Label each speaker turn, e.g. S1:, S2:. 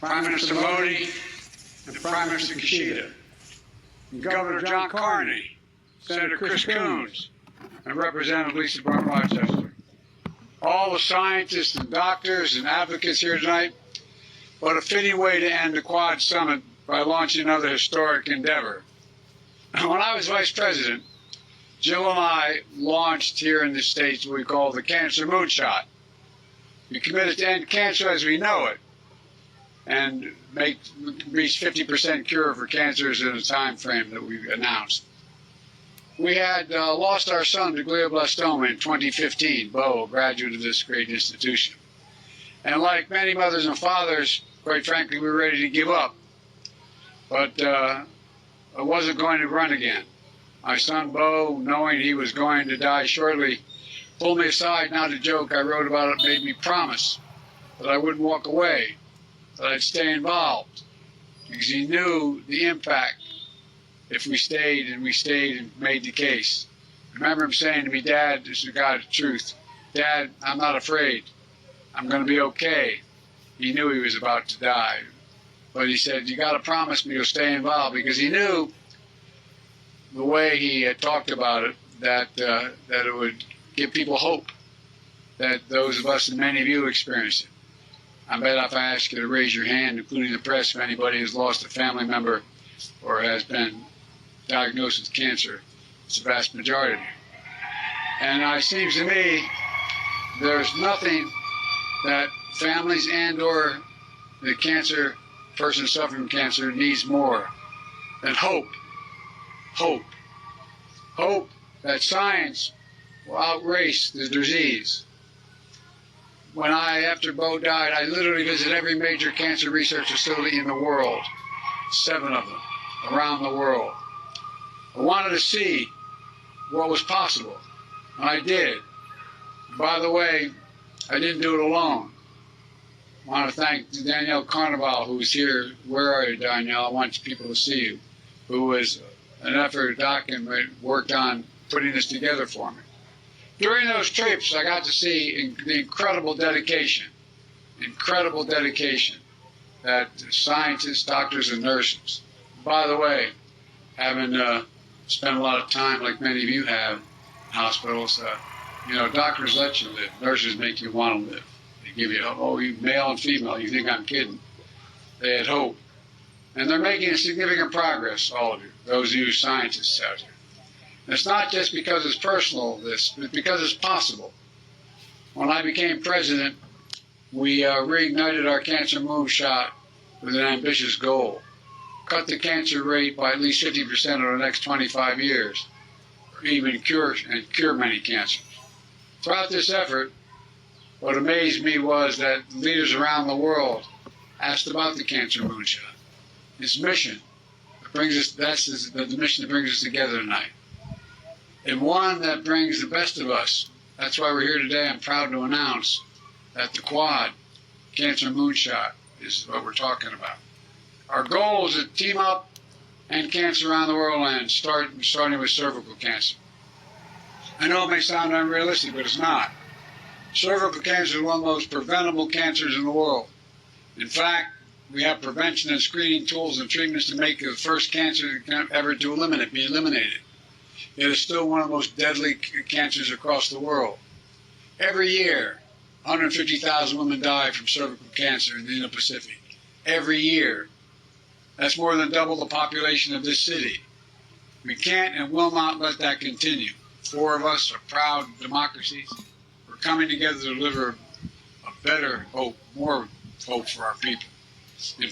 S1: Prime Minister Modi, and Prime Minister Kishida, and Governor John Carney, Senator Chris Coons, and Representative Lisa Brown-Rochester. All the scientists and doctors and advocates here tonight, what a fitting way to end the Quad Summit by launching another historic endeavor. When I was Vice President, Jill and I launched here in the States what we call the Cancer Moonshot. We committed to end cancer as we know it and reach 50% cure for cancers in a time frame that we announced. We had lost our son to glioblastoma in 2015, Bo, a graduate of this great institution. And like many mothers and fathers, quite frankly, we were ready to give up. But I wasn't going to run again. My son, Bo, knowing he was going to die shortly, pulled me aside, not a joke. I wrote about it, made me promise that I wouldn't walk away, that I'd stay involved, because he knew the impact if we stayed and made the case. I remember him saying to me, "Dad, this is God's truth. Dad, I'm not afraid. I'm going to be okay." He knew he was about to die. But he said, "You got to promise me you'll stay involved," because he knew the way he had talked about it, that it would give people hope, that those of us and many of you experienced it. I bet if I ask you to raise your hand, including the press, if anybody has lost a family member or has been diagnosed with cancer, it's the vast majority of you. And it seems to me there's nothing that families and or the cancer person suffering from cancer needs more than hope. Hope. Hope that science will outrace the disease. After Bo died, I literally visited every major cancer research facility in the world, 7 of them, around the world. I wanted to see what was possible, and I did. By the way, I didn't do it alone. I want to thank Danielle Carnival, who's here. Where are you, Danielle? I want people to see you. Who was an effort document, worked on putting this together for me. During those trips, I got to see the incredible dedication that scientists, doctors, and nurses. By the way, having spent a lot of time, like many of you have, in hospitals, doctors let you live. Nurses make you want to live. They give you, you male and female, you think I'm kidding. They had hope. And they're making significant progress, all of you, those of you scientists out here. And it's not just because it's personal, but because it's possible. When I became president, we reignited our Cancer Moonshot with an ambitious goal. Cut the cancer rate by at least 50% over the next 25 years, or even cure many cancers. Throughout this effort, what amazed me was that leaders around the world asked about the Cancer Moonshot. Its mission that's the mission that brings us together tonight. And one that brings the best of us. That's why we're here today. I'm proud to announce that the Quad Cancer Moonshot is what we're talking about. Our goal is to team up and cancer around the world, and starting with cervical cancer. I know it may sound unrealistic, but it's not. Cervical cancer is one of the most preventable cancers in the world. In fact, we have prevention and screening tools and treatments to make the first cancer ever be eliminated. It is still one of the most deadly cancers across the world. Every year, 150,000 women die from cervical cancer in the Indo-Pacific. Every year. That's more than double the population of this city. We can't and will not let that continue. 4 of us are proud democracies. We're coming together to deliver a better hope, more hope for our people. In